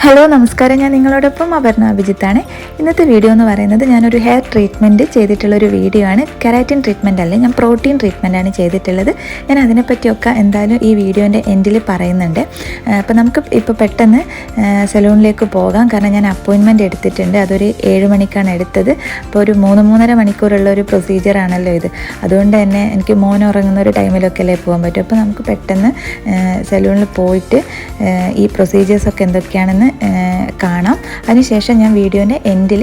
Hello നമസ്കാരം, ഞാൻ നിങ്ങളോടൊപ്പം അപർണ അഭിജിത്താണ്. ഇന്നത്തെ വീഡിയോ എന്ന് പറയുന്നത് ഞാനൊരു ഹെയർ ട്രീറ്റ്മെൻറ്റ് ചെയ്തിട്ടുള്ളൊരു വീഡിയോ ആണ്. കെരാറ്റിൻ ട്രീറ്റ്മെൻറ്റ് അല്ല, ഞാൻ പ്രോട്ടീൻ ട്രീറ്റ്മെൻറ്റാണ് ചെയ്തിട്ടുള്ളത്. ഞാൻ അതിനെപ്പറ്റിയൊക്കെ എന്തായാലും ഈ വീഡിയോൻ്റെ എൻഡിൽ പറയുന്നുണ്ട്. അപ്പോൾ നമുക്ക് ഇപ്പോൾ പെട്ടെന്ന് സലൂണിലേക്ക് പോകാം. കാരണം ഞാൻ അപ്പോയിൻമെൻറ്റ് എടുത്തിട്ടുണ്ട്. അതൊരു 7 മണിക്കാണ് എടുത്തത്. അപ്പോൾ ഒരു 3-3.5 മണിക്കൂറുള്ള ഒരു പ്രൊസീജിയറാണല്ലോ ഇത്. അതുകൊണ്ട് തന്നെ എനിക്ക് മോൻ ഉറങ്ങുന്ന ഒരു ടൈമിലൊക്കെ അല്ലേ പോകാൻ പറ്റും. അപ്പോൾ നമുക്ക് പെട്ടെന്ന് സലൂണിൽ പോയിട്ട് ഈ പ്രൊസീജിയേഴ്സൊക്കെ എന്തൊക്കെയാണെന്ന് കാണാം. അതിനുശേഷം ഞാൻ വീഡിയോൻ്റെ എൻഡിൽ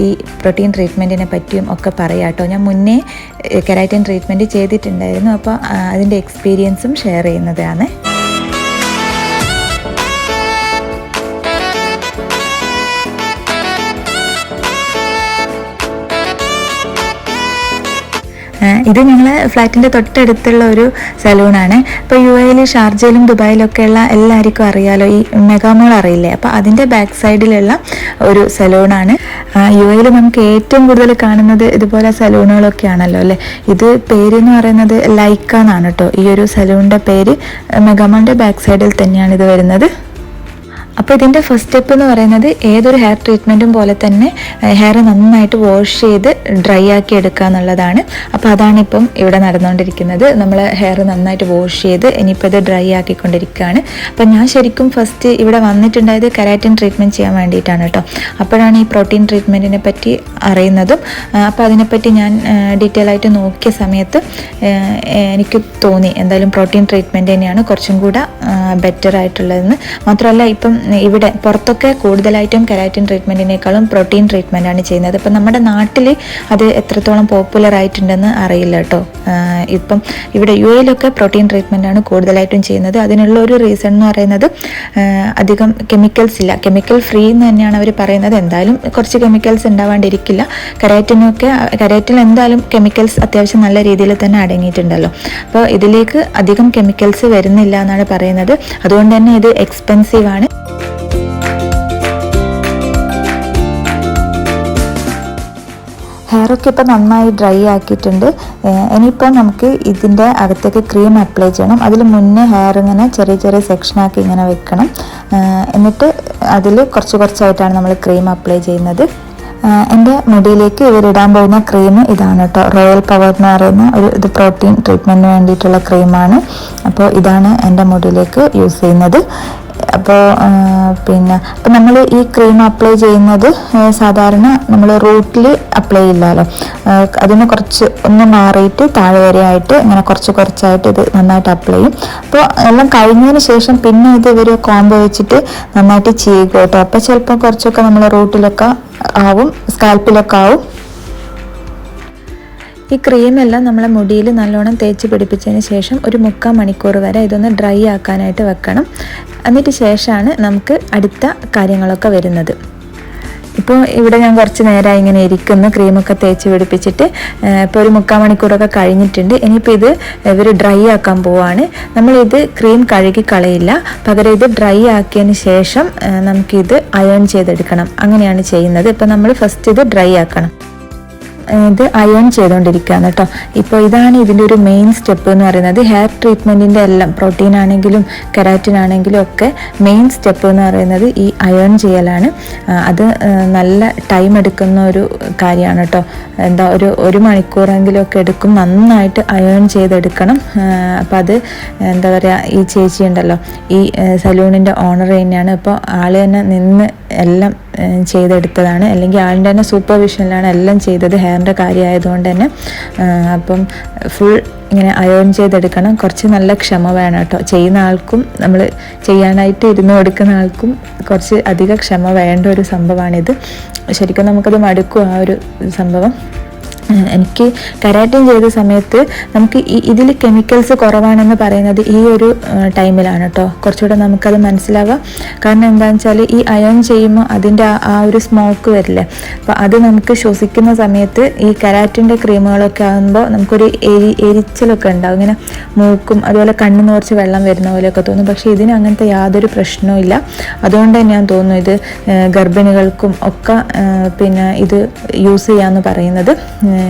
ഈ പ്രോട്ടീൻ ട്രീറ്റ്മെൻറ്റിനെ പറ്റിയും ഒക്കെ പറയാം കേട്ടോ. ഞാൻ മുന്നേ കെരാറ്റിൻ ട്രീറ്റ്മെൻറ്റ് ചെയ്തിട്ടുണ്ടായിരുന്നു. അപ്പോൾ അതിൻ്റെ എക്സ്പീരിയൻസും ഷെയർ ചെയ്യുന്നതാണ്. ഇത് ഞങ്ങളെ ഫ്ലാറ്റിൻ്റെ തൊട്ടടുത്തുള്ള ഒരു സലൂണാണ്. ഇപ്പോൾ UAE ഷാർജയിലും ദുബായിലൊക്കെയുള്ള എല്ലാവർക്കും അറിയാലോ, ഈ മെഗാമോൾ അറിയില്ലേ? അപ്പോൾ അതിൻ്റെ ബാക്ക് സൈഡിലുള്ള ഒരു സലൂണാണ്. UAE നമുക്ക് ഏറ്റവും കൂടുതൽ കാണുന്നത് ഇതുപോലെ സലൂണുകളൊക്കെ ആണല്ലോ അല്ലേ. ഇത് പേരെന്ന് പറയുന്നത് ലൈക്ക എന്നാണ് കേട്ടോ. ഈ ഒരു സലൂണിൻ്റെ പേര് മെഗാമോളിൻ്റെ ബാക്ക് സൈഡിൽ തന്നെയാണ് ഇത് വരുന്നത്. അപ്പോൾ ഇതിൻ്റെ ഫസ്റ്റ് സ്റ്റെപ്പ് എന്ന് പറയുന്നത് ഏതൊരു ഹെയർ ട്രീറ്റ്മെൻറ്റും പോലെ തന്നെ ഹെയർ നന്നായിട്ട് വാഷ് ചെയ്ത് ഡ്രൈ ആക്കി എടുക്കുക എന്നുള്ളതാണ്. അപ്പോൾ അതാണിപ്പം ഇവിടെ നടന്നുകൊണ്ടിരിക്കുന്നത്. നമ്മൾ ഹെയർ നന്നായിട്ട് വാഷ് ചെയ്ത് ഇനിയിപ്പോൾ ഇത് ഡ്രൈ ആക്കിക്കൊണ്ടിരിക്കുകയാണ്. അപ്പോൾ ഞാൻ ശരിക്കും ഫസ്റ്റ് ഇവിടെ വന്നിട്ടുണ്ടായത് കെരാറ്റിൻ ട്രീറ്റ്മെൻറ്റ് ചെയ്യാൻ വേണ്ടിയിട്ടാണ് കേട്ടോ. അപ്പോഴാണ് ഈ പ്രോട്ടീൻ ട്രീറ്റ്മെൻറ്റിനെ പറ്റി അറിയുന്നതും. അപ്പോൾ അതിനെപ്പറ്റി ഞാൻ ഡീറ്റെയിൽ ആയിട്ട് നോക്കിയ സമയത്ത് എനിക്ക് തോന്നി എന്തായാലും പ്രോട്ടീൻ ട്രീറ്റ്മെൻറ്റ് തന്നെയാണ് കുറച്ചും കൂടെ ബെറ്റർ ആയിട്ടുള്ളതെന്ന്. മാത്രമല്ല ഇപ്പം ഇവിടെ പുറത്തൊക്കെ കൂടുതലായിട്ടും കെരാറ്റിൻ ട്രീറ്റ്മെൻറ്റിനേക്കാളും പ്രോട്ടീൻ ട്രീറ്റ്മെൻറ്റാണ് ചെയ്യുന്നത്. ഇപ്പം നമ്മുടെ നാട്ടിൽ അത് എത്രത്തോളം പോപ്പുലർ ആയിട്ടുണ്ടെന്ന് അറിയില്ല കേട്ടോ. ഇപ്പം ഇവിടെ UAE പ്രോട്ടീൻ ട്രീറ്റ്മെൻറ്റാണ് കൂടുതലായിട്ടും ചെയ്യുന്നത്. അതിനുള്ള ഒരു റീസൺ എന്ന് പറയുന്നത് അധികം കെമിക്കൽസ് ഇല്ല, കെമിക്കൽ ഫ്രീ എന്ന് തന്നെയാണ് അവർ പറയുന്നത്. എന്തായാലും കുറച്ച് കെമിക്കൽസ് ഉണ്ടാവാണ്ടിരിക്കില്ല. കെരാറ്റിൻ എന്തായാലും കെമിക്കൽസ് അത്യാവശ്യം നല്ല രീതിയിൽ തന്നെ അടങ്ങിയിട്ടുണ്ടല്ലോ. അപ്പോൾ ഇതിലേക്ക് അധികം കെമിക്കൽസ് വരുന്നില്ല എന്നാണ് പറയുന്നത്. അതുകൊണ്ട് തന്നെ ഇത് എക്സ്പെൻസീവ് ആണ്. ഹെയറൊക്കെ ഇപ്പോൾ നന്നായി ഡ്രൈ ആക്കിയിട്ടുണ്ട്. ഇനിയിപ്പോൾ നമുക്ക് ഇതിൻ്റെ അകത്തേക്ക് ക്രീം അപ്ലൈ ചെയ്യണം. അതിൽ മുന്നേ ഹെയർ ഇങ്ങനെ ചെറിയ ചെറിയ സെക്ഷനാക്കി ഇങ്ങനെ വെക്കണം. എന്നിട്ട് അതിൽ കുറച്ചായിട്ടാണ് നമ്മൾ ക്രീം അപ്ലൈ ചെയ്യുന്നത്. എൻ്റെ മുടിയിലേക്ക് ഇവരിടാൻ പോകുന്ന ക്രീം ഇതാണ് കേട്ടോ. റോയൽ പവർ എന്ന് പറയുന്ന ഇത് പ്രോട്ടീൻ ട്രീറ്റ്മെൻറ്റിന് വേണ്ടിയിട്ടുള്ള ക്രീമാണ്. അപ്പോൾ ഇതാണ് എൻ്റെ മുടിയിലേക്ക് യൂസ് ചെയ്യുന്നത്. അപ്പോൾ നമ്മൾ ഈ ക്രീം അപ്ലൈ ചെയ്യുന്നത് സാധാരണ നമ്മൾ റൂട്ടിൽ അപ്ലൈ ചെയ്യില്ലല്ലോ. അതിന് കുറച്ച് ഒന്ന് മാറിയിട്ട് താഴെ വരെ ആയിട്ട് ഇങ്ങനെ കുറച്ചായിട്ട് ഇത് നന്നായിട്ട് അപ്ലൈ ചെയ്യും. അപ്പോൾ എല്ലാം കഴിഞ്ഞതിന് ശേഷം പിന്നെ ഇത് ഇവർ കോംബോ വെച്ചിട്ട് നന്നായിട്ട് ചെയ്യുക കേട്ടോ. അപ്പോൾ ചിലപ്പോൾ കുറച്ചൊക്കെ നമ്മൾ റൂട്ടിലൊക്കെ ആവും, സ്കാൽപ്പിലൊക്കെ ആവും. ഈ ക്രീമെല്ലാം നമ്മളെ മുടിയിൽ നല്ലോണം തേച്ച് പിടിപ്പിച്ചതിന് ശേഷം ഒരു 3/4 മണിക്കൂർ വരെ ഇതൊന്ന് ഡ്രൈ ആക്കാനായിട്ട് വെക്കണം. എന്നിട്ട് ശേഷമാണ് നമുക്ക് അടുത്ത കാര്യങ്ങളൊക്കെ വരുന്നത്. ഇപ്പോൾ ഇവിടെ ഞാൻ കുറച്ച് നേരമായി ഇങ്ങനെ ഇരിക്കുന്നു, ക്രീമൊക്കെ തേച്ച് പിടിപ്പിച്ചിട്ട്. ഇപ്പോൾ ഒരു 3/4 മണിക്കൂറൊക്കെ കഴിഞ്ഞിട്ടുണ്ട്. ഇനിയിപ്പോൾ ഇത് ഇവർ ഡ്രൈ ആക്കാൻ പോവാണ്. നമ്മളിത് ക്രീം കഴുകി കളയില്ല, പകരം ഇത് ഡ്രൈ ആക്കിയതിന് ശേഷം നമുക്കിത് അയൺ ചെയ്തെടുക്കണം. അങ്ങനെയാണ് ചെയ്യുന്നത്. ഇപ്പോൾ നമ്മൾ ഫസ്റ്റ് ഇത് ഡ്രൈ ആക്കണം. ഇത് അയൺ ചെയ്തുകൊണ്ടിരിക്കുകയാണ് കേട്ടോ. ഇപ്പോൾ ഇതാണ് ഇതിൻ്റെ ഒരു മെയിൻ സ്റ്റെപ്പ് എന്ന് പറയുന്നത്. ഹെയർ ട്രീറ്റ്മെൻറ്റിൻ്റെ എല്ലാം പ്രോട്ടീൻ ആണെങ്കിലും കെരാറ്റിൻ ആണെങ്കിലും ഒക്കെ മെയിൻ സ്റ്റെപ്പ് എന്ന് പറയുന്നത് ഈ അയൺ ചെയ്യലാണ്. അത് നല്ല ടൈം എടുക്കുന്ന ഒരു കാര്യമാണ് കേട്ടോ. ഒരു മണിക്കൂറെങ്കിലും ഒക്കെ എടുക്കും. നന്നായിട്ട് അയൺ ചെയ്തെടുക്കണം. അപ്പോൾ അത് എന്താ പറയുക, ഈ ചേച്ചി ഉണ്ടല്ലോ, ഈ സലൂണിൻ്റെ ഓണർ തന്നെയാണ്. അപ്പോൾ ആൾ തന്നെ നിന്ന് എല്ലാം ചെയ്തെടുത്തതാണ്. അല്ലെങ്കിൽ ആളിൻ്റെ തന്നെ സൂപ്പർവിഷനിലാണ് എല്ലാം ചെയ്തത്, ഹെയറിൻ്റെ കാര്യമായതുകൊണ്ട് തന്നെ. അപ്പം ഫുൾ ഇങ്ങനെ അയൺ ചെയ്തെടുക്കണം. കുറച്ച് നല്ല ക്ഷമ വേണം കേട്ടോ. ചെയ്യുന്ന ആൾക്കും നമ്മൾ ചെയ്യാനായിട്ട് ഇരുന്ന് കൊടുക്കുന്ന ആൾക്കും കുറച്ച് അധിക ക്ഷമ വേണ്ട ഒരു സംഭവമാണിത്. ശരിക്കും നമുക്കത് മടുക്കും ആ ഒരു സംഭവം. എനിക്ക് കെരാറ്റിൻ ചെയ്ത സമയത്ത് നമുക്ക് ഇതിൽ കെമിക്കൽസ് കുറവാണെന്ന് പറയുന്നത് ഈ ഒരു ടൈമിലാണ് കേട്ടോ. കുറച്ചുകൂടെ നമുക്കത് മനസ്സിലാവാം. കാരണം എന്താണെന്ന് വെച്ചാൽ ഈ അയൺ ചെയ്യുമ്പോൾ അതിൻ്റെ ആ ഒരു സ്മോക്ക് വരില്ലേ, അപ്പോൾ അത് നമുക്ക് ശ്വസിക്കുന്ന സമയത്ത് ഈ കെരാറ്റിൻ്റെ ക്രീമുകളൊക്കെ ആകുമ്പോൾ നമുക്കൊരു എരിച്ചിലൊക്കെ ഉണ്ടാവും. ഇങ്ങനെ മൂക്കും അതുപോലെ കണ്ണിന്ന് കുറച്ച് വെള്ളം വരുന്ന പോലെയൊക്കെ തോന്നും. പക്ഷേ ഇതിന് അങ്ങനത്തെ യാതൊരു പ്രശ്നവും ഇല്ല. അതുകൊണ്ട് തന്നെ ഞാൻ തോന്നുന്നു ഇത് ഗർഭിണികൾക്കും ഒക്കെ ഇത് യൂസ് ചെയ്യാമെന്ന് പറയുന്നത്.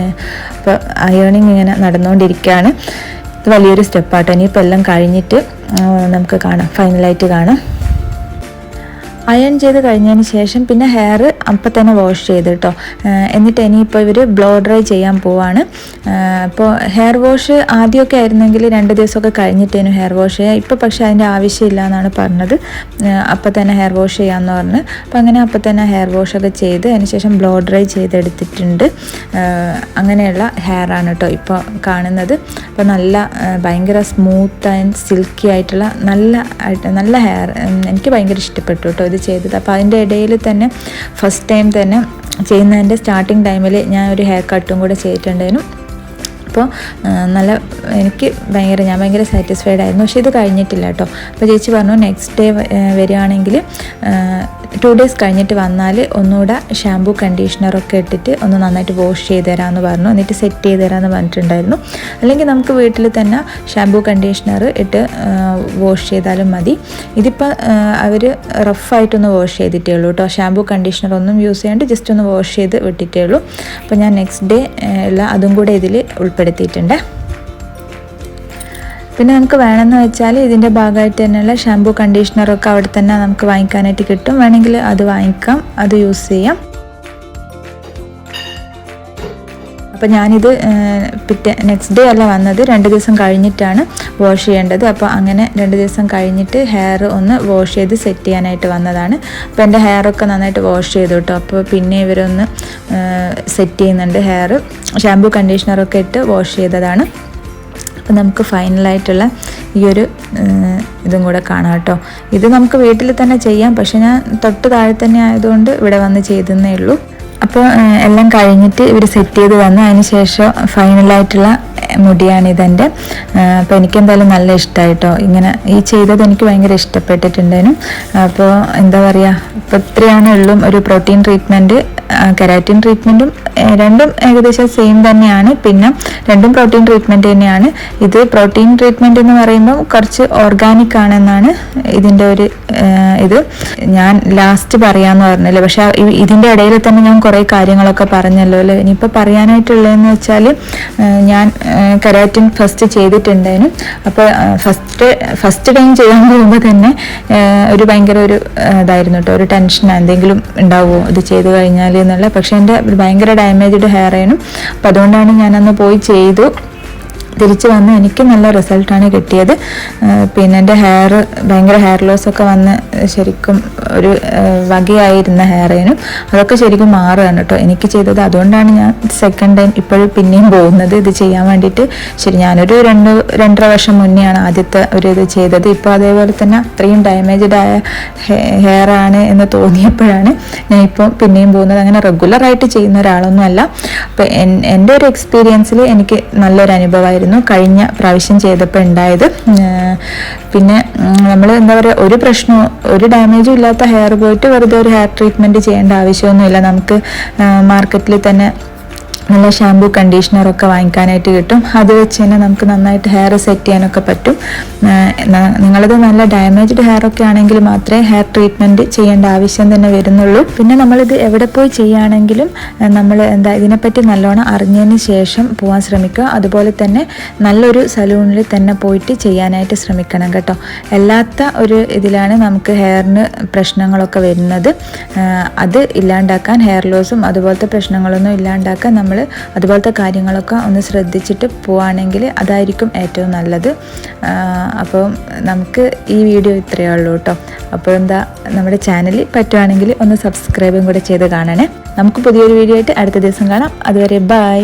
അപ്പോൾ അയേണിങ് ഇങ്ങനെ നടന്നുകൊണ്ടിരിക്കുകയാണ്. ഇത് വലിയൊരു സ്റ്റെപ്പാട്ടോ. ഇനിയിപ്പോൾ എല്ലാം കഴിഞ്ഞിട്ട് നമുക്ക് കാണാം, ഫൈനലായിട്ട് കാണാം. അയൺ ചെയ്ത് കഴിഞ്ഞതിന് ശേഷം പിന്നെ ഹെയർ അപ്പം തന്നെ വാഷ് ചെയ്ത് കേട്ടോ. എന്നിട്ട് ഇനിയിപ്പോൾ ഇവർ ബ്ലോ ഡ്രൈ ചെയ്യാൻ പോവാണ്. അപ്പോൾ ഹെയർ വാഷ് ആദ്യമൊക്കെ ആയിരുന്നെങ്കിൽ 2 ദിവസമൊക്കെ കഴിഞ്ഞിട്ടേനു ഹെയർ വാഷ് ചെയ്യുക. ഇപ്പോൾ പക്ഷേ അതിൻ്റെ ആവശ്യമില്ല എന്നാണ് പറഞ്ഞത്. അപ്പം തന്നെ ഹെയർ വാഷ് ചെയ്യാമെന്ന് പറഞ്ഞ്. അപ്പോൾ അങ്ങനെ അപ്പം തന്നെ ഹെയർ വാഷൊക്കെ ചെയ്ത് അതിന് ശേഷം ബ്ലോ ഡ്രൈ ചെയ്തെടുത്തിട്ടുണ്ട്. അങ്ങനെയുള്ള ഹെയർ ആണ് കേട്ടോ ഇപ്പോൾ കാണുന്നത്. അപ്പോൾ ഭയങ്കര സ്മൂത്ത് ആൻഡ് സിൽക്കി ആയിട്ടുള്ള നല്ല ഹെയർ, എനിക്ക് ഭയങ്കര ഇഷ്ടപ്പെട്ടു കേട്ടോ ഇത് ചെയ്തത്. അപ്പോൾ അതിൻ്റെ ഇടയിൽ തന്നെ ഫസ്റ്റ് ടൈം തന്നെ ചെയ്യുന്നതിൻ്റെ സ്റ്റാർട്ടിങ് ടൈമിൽ ഞാൻ ഒരു ഹെയർ കട്ടും കൂടെ ചെയ്തിട്ടുണ്ടായിരുന്നു. അപ്പോൾ ഞാൻ ഭയങ്കര സാറ്റിസ്ഫൈഡ് ആയിരുന്നു. പക്ഷേ ഇത് കഴിഞ്ഞിട്ടില്ല കേട്ടോ. അപ്പോൾ ചേച്ചി പറഞ്ഞു നെക്സ്റ്റ് ഡേ വരികയാണെങ്കിൽ 2 ഡേയ്സ് കഴിഞ്ഞിട്ട് വന്നാൽ ഒന്നുകൂടെ ഷാമ്പൂ കണ്ടീഷണറൊക്കെ ഇട്ടിട്ട് ഒന്ന് നന്നായിട്ട് വാഷ് ചെയ്ത് തരാമെന്ന് പറഞ്ഞു. എന്നിട്ട് സെറ്റ് ചെയ്ത് തരാമെന്ന് പറഞ്ഞിട്ടുണ്ടായിരുന്നു. അല്ലെങ്കിൽ നമുക്ക് വീട്ടിൽ തന്നെ ഷാമ്പൂ കണ്ടീഷണർ ഇട്ട് വാഷ് ചെയ്താലും മതി. ഇതിപ്പോൾ അവർ റഫായിട്ടൊന്ന് വാഷ് ചെയ്തിട്ടേ ഉള്ളൂ കേട്ടോ. ഷാമ്പൂ കണ്ടീഷണർ ഒന്നും യൂസ് ചെയ്യാണ്ട് ജസ്റ്റ് ഒന്ന് വാഷ് ചെയ്ത് വിട്ടിട്ടേ ഉള്ളൂ. അപ്പോൾ ഞാൻ നെക്സ്റ്റ് ഡേ ഉള്ള അതും കൂടെ ഇതിൽ ഉൾപ്പെടുത്തിയിട്ടുണ്ട്. പിന്നെ നമുക്ക് വേണമെന്ന് വെച്ചാൽ ഇതിൻ്റെ ഭാഗമായിട്ട് തന്നെയുള്ള ഷാമ്പൂ കണ്ടീഷണറൊക്കെ അവിടെ തന്നെ നമുക്ക് വാങ്ങിക്കാനായിട്ട് കിട്ടും. വേണമെങ്കിൽ അത് വാങ്ങിക്കാം, അത് യൂസ് ചെയ്യാം. അപ്പോൾ ഞാനിത് നെക്സ്റ്റ് ഡേ അല്ല വന്നത്, 2 ദിവസം കഴിഞ്ഞിട്ടാണ് വാഷ് ചെയ്യേണ്ടത്. അപ്പോൾ അങ്ങനെ 2 ദിവസം കഴിഞ്ഞിട്ട് ഹെയർ ഒന്ന് വാഷ് ചെയ്ത് സെറ്റ് ചെയ്യാനായിട്ട് വന്നതാണ്. അപ്പോൾ എൻ്റെ ഹെയറൊക്കെ നന്നായിട്ട് വാഷ് ചെയ്തു കേട്ടോ. അപ്പോൾ പിന്നെ ഇവരൊന്ന് സെറ്റ് ചെയ്യുന്നുണ്ട്. ഹെയർ ഷാമ്പൂ കണ്ടീഷണറൊക്കെ ഇട്ട് വാഷ് ചെയ്തതാണ്. അപ്പോൾ നമുക്ക് ഫൈനലായിട്ടുള്ള ഈ ഒരു ഇതും കൂടെ കാണാം കേട്ടോ. ഇത് നമുക്ക് വീട്ടിൽ തന്നെ ചെയ്യാം, പക്ഷേ ഞാൻ തൊട്ട് താഴെ തന്നെ ആയതുകൊണ്ട് ഇവിടെ വന്ന് ചെയ്തേ ഉള്ളൂ. അപ്പോൾ എല്ലാം കഴിഞ്ഞിട്ട് ഇവർ സെറ്റ് ചെയ്ത് വന്നു. അതിന് ശേഷം ഫൈനലായിട്ടുള്ള മുടിയാണിതെൻ്റെ. അപ്പോൾ എനിക്കെന്തായാലും നല്ല ഇഷ്ടമായിട്ടോ. ഇങ്ങനെ ഈ ചെയ്തത് എനിക്ക് ഭയങ്കര ഇഷ്ടപ്പെട്ടിട്ടുണ്ടായിരുന്നു. അപ്പോൾ എന്താ പറയുക, ഇപ്പോൾ ഇത്രയാണ് ഉള്ളൂ. ഒരു പ്രോട്ടീൻ ട്രീറ്റ്മെൻറ്റ്, കെരാറ്റിൻ ട്രീറ്റ്മെൻറ്റും രണ്ടും ഏകദേശം സെയിം തന്നെയാണ്. പിന്നെ രണ്ടും പ്രോട്ടീൻ ട്രീറ്റ്മെൻറ്റ് തന്നെയാണ്. ഇത് പ്രോട്ടീൻ ട്രീറ്റ്മെൻറ്റ് എന്ന് പറയുമ്പോൾ കുറച്ച് ഓർഗാനിക് ആണെന്നാണ് ഇതിൻ്റെ ഒരു ഇത്. ഞാൻ ലാസ്റ്റ് പറയാമെന്ന് പറഞ്ഞല്ലോ, പക്ഷേ ഇതിൻ്റെ ഇടയിൽ തന്നെ ഞാൻ കുറേ കാര്യങ്ങളൊക്കെ പറഞ്ഞല്ലോ അല്ലേ. ഇനിയിപ്പോൾ പറയാനായിട്ടുള്ളതെന്ന് വെച്ചാൽ ഞാൻ കെരാറ്റിൻ ഫസ്റ്റ് ചെയ്തിട്ടുണ്ടായിരുന്നു. അപ്പോൾ ഫസ്റ്റ് ടൈം ചെയ്യാൻ പോകുമ്പോൾ തന്നെ ഭയങ്കര ഇതായിരുന്നു കേട്ടോ. ഒരു ടെൻഷൻ എന്തെങ്കിലും ഉണ്ടാവുമോ ഇത് ചെയ്ത് കഴിഞ്ഞാൽ എന്നുള്ള. പക്ഷേ എൻ്റെ ഭയങ്കര ഡാമേജ്ഡ് ഹെയർ ആയിരുന്നു. അപ്പോൾ അതുകൊണ്ടാണ് ഞാനന്ന് പോയി ചെയ്തു. തിരിച്ച് വന്ന് എനിക്ക് നല്ല റിസൾട്ടാണ് കിട്ടിയത്. പിന്നെ എൻ്റെ ഭയങ്കര ഹെയർ ലോസൊക്കെ വന്ന് ശരിക്കും ഒരു വകയായിരുന്ന ഹെയറിനും അതൊക്കെ ശരിക്കും മാറുകയാണ് കേട്ടോ എനിക്ക് ചെയ്തത്. അതുകൊണ്ടാണ് ഞാൻ സെക്കൻഡ് ടൈം ഇപ്പോഴും പിന്നെയും പോകുന്നത് ഇത് ചെയ്യാൻ വേണ്ടിയിട്ട്. ശരി, ഞാനൊരു 2.5 വർഷം മുന്നെയാണ് ആദ്യത്തെ ഇത് ചെയ്തത്. ഇപ്പോൾ അതേപോലെ തന്നെ അത്രയും ഡാമേജ്ഡ് ആയ ഹെയർ ആണ് എന്ന് തോന്നിയപ്പോഴാണ് ഞാൻ ഇപ്പോൾ പിന്നെയും പോകുന്നത്. അങ്ങനെ റെഗുലറായിട്ട് ചെയ്യുന്ന ഒരാളൊന്നുമല്ല. അപ്പോൾ എൻ്റെ ഒരു എക്സ്പീരിയൻസിൽ എനിക്ക് നല്ലൊരു അനുഭവമായിരുന്നു കഴിഞ്ഞ പ്രാവശ്യം ചെയ്തപ്പോൾ ഉണ്ടായത്. പിന്നെ നമ്മൾ എന്താ പറയുക, ഒരു പ്രശ്നവും ഒരു ഡാമേജും ഇല്ലാത്ത ഹെയർ പോയിട്ട് വെറുതെ ഒരു ഹെയർ ട്രീറ്റ്മെൻറ്റ് ചെയ്യേണ്ട ആവശ്യമൊന്നുമില്ല. നമുക്ക് മാർക്കറ്റിൽ തന്നെ നല്ല ഷാമ്പൂ കണ്ടീഷണറൊക്കെ വാങ്ങിക്കാനായിട്ട് കിട്ടും. അത് വെച്ച് തന്നെ നമുക്ക് നന്നായിട്ട് ഹെയർ സെറ്റ് ചെയ്യാനൊക്കെ പറ്റും. നിങ്ങളത് നല്ല ഡാമേജ്ഡ് ഹെയറൊക്കെ ആണെങ്കിൽ മാത്രമേ ഹെയർ ട്രീറ്റ്മെൻറ്റ് ചെയ്യേണ്ട ആവശ്യം തന്നെ വരുന്നുള്ളൂ. പിന്നെ നമ്മളിത് എവിടെ പോയി ചെയ്യുകയാണെങ്കിലും നമ്മൾ ഇതിനെപ്പറ്റി നല്ലോണം അറിഞ്ഞതിന് ശേഷം പോകാൻ ശ്രമിക്കുക. അതുപോലെ തന്നെ നല്ലൊരു സലൂണിൽ തന്നെ പോയിട്ട് ചെയ്യാനായിട്ട് ശ്രമിക്കണം കേട്ടോ. അല്ലാത്ത ഒരു ഇതിലാണ് നമുക്ക് ഹെയറിന് പ്രശ്നങ്ങളൊക്കെ വരുന്നത്. അത് ഇല്ലാണ്ടാക്കാൻ, ഹെയർ ലോസും അതുപോലത്തെ പ്രശ്നങ്ങളൊന്നും ഇല്ലാണ്ടാക്കാൻ നമ്മൾ അതുപോലത്തെ കാര്യങ്ങളൊക്കെ ഒന്ന് ശ്രദ്ധിച്ചിട്ട് പോവുകയാണെങ്കിൽ അതായിരിക്കും ഏറ്റവും നല്ലത്. അപ്പോൾ നമുക്ക് ഈ വീഡിയോ ഇത്രയേ ഉള്ളൂ കേട്ടോ. അപ്പോൾ നമ്മുടെ ചാനൽ പറ്റുവാണെങ്കിൽ ഒന്ന് സബ്സ്ക്രൈബും കൂടെ ചെയ്ത് കാണണേ. നമുക്ക് പുതിയൊരു വീഡിയോ ആയിട്ട് അടുത്ത ദിവസം കാണാം. അതുവരെ ബൈ.